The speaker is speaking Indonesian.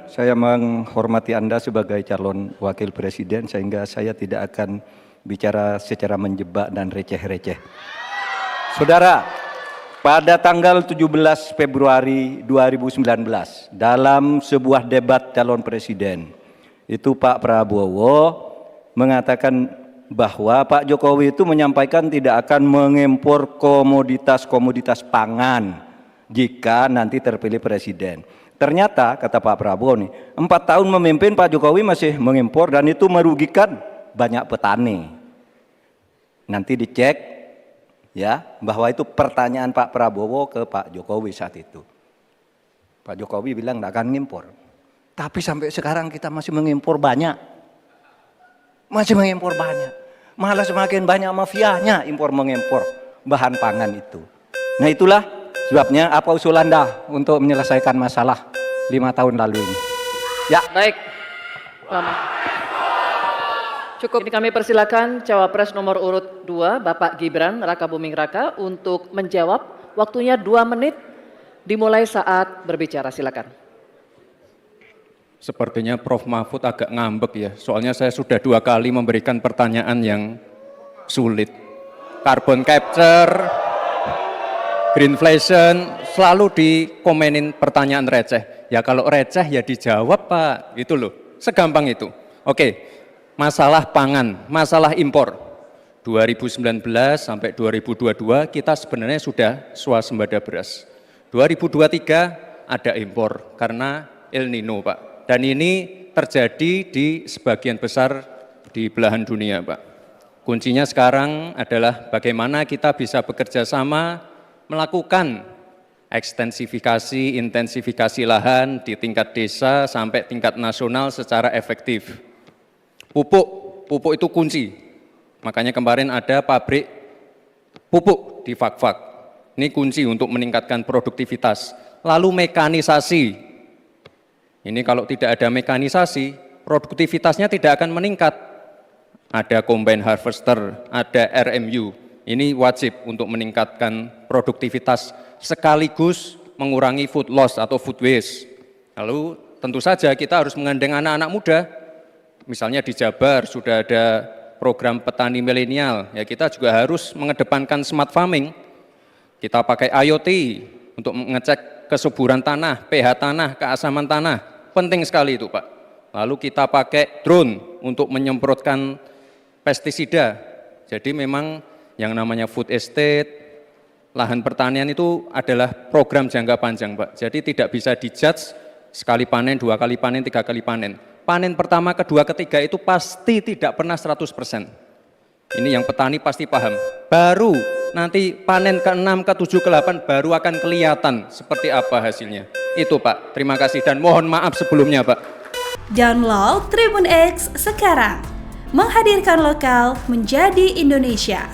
saya menghormati Anda sebagai calon wakil presiden sehingga saya tidak akan bicara secara menjebak dan receh-receh. Saudara, pada tanggal 17 Februari 2019 dalam sebuah debat calon presiden, itu Pak Prabowo mengatakan bahwa Pak Jokowi itu menyampaikan tidak akan mengimpor komoditas-komoditas pangan jika nanti terpilih presiden. Ternyata kata Pak Prabowo nih, 4 tahun memimpin Pak Jokowi masih mengimpor dan itu merugikan banyak petani. Nanti dicek ya bahwa itu pertanyaan Pak Prabowo ke Pak Jokowi saat itu. Pak Jokowi bilang tidak akan ngimpor. Tapi sampai sekarang kita masih mengimpor banyak. Masih mengimpor banyak. Malah semakin banyak mafianya impor mengimpor bahan pangan itu. Nah itulah sebabnya apa usul Anda untuk menyelesaikan masalah 5 tahun lalu ini. Ya. Baik. Lama. Cukup. Ini kami persilakan Cawapres nomor urut 2 Bapak Gibran Rakabuming Raka untuk menjawab. Waktunya 2 menit dimulai saat berbicara. Silakan. Sepertinya Prof. Mahfud agak ngambek ya, soalnya saya sudah 2 kali memberikan pertanyaan yang sulit. Carbon capture, greenflation, selalu dikomenin pertanyaan receh. Ya kalau receh ya dijawab Pak, gitu loh, segampang itu. Oke, masalah pangan, masalah impor. 2019 sampai 2022 kita sebenarnya sudah swasembada beras. 2023 ada impor karena El Nino Pak. Dan ini terjadi di sebagian besar di belahan dunia, Pak. Kuncinya sekarang adalah bagaimana kita bisa bekerja sama melakukan ekstensifikasi, intensifikasi lahan di tingkat desa sampai tingkat nasional secara efektif. Pupuk itu kunci. Makanya kemarin ada pabrik pupuk di Fak-Fak. Ini kunci untuk meningkatkan produktivitas. Lalu mekanisasi. Ini kalau tidak ada mekanisasi, produktivitasnya tidak akan meningkat. Ada combine harvester, ada RMU. Ini wajib untuk meningkatkan produktivitas sekaligus mengurangi food loss atau food waste. Lalu tentu saja kita harus menggandeng anak-anak muda. Misalnya di Jabar sudah ada program petani milenial. Ya kita juga harus mengedepankan smart farming. Kita pakai IoT untuk mengecek kesuburan tanah, pH tanah, keasaman tanah. Penting sekali itu Pak. Lalu kita pakai drone untuk menyemprotkan pestisida. Jadi memang yang namanya food estate, lahan pertanian itu adalah program jangka panjang Pak. Jadi tidak bisa dijudge sekali panen, 2 kali panen, 3 kali panen. Panen pertama, kedua, ketiga itu pasti tidak pernah 100%. Ini yang petani pasti paham. Baru nanti panen ke-6, ke-7, ke-8 baru akan kelihatan seperti apa hasilnya. Itu Pak, terima kasih dan mohon maaf sebelumnya Pak. Download Tribun X sekarang, menghadirkan lokal menjadi Indonesia.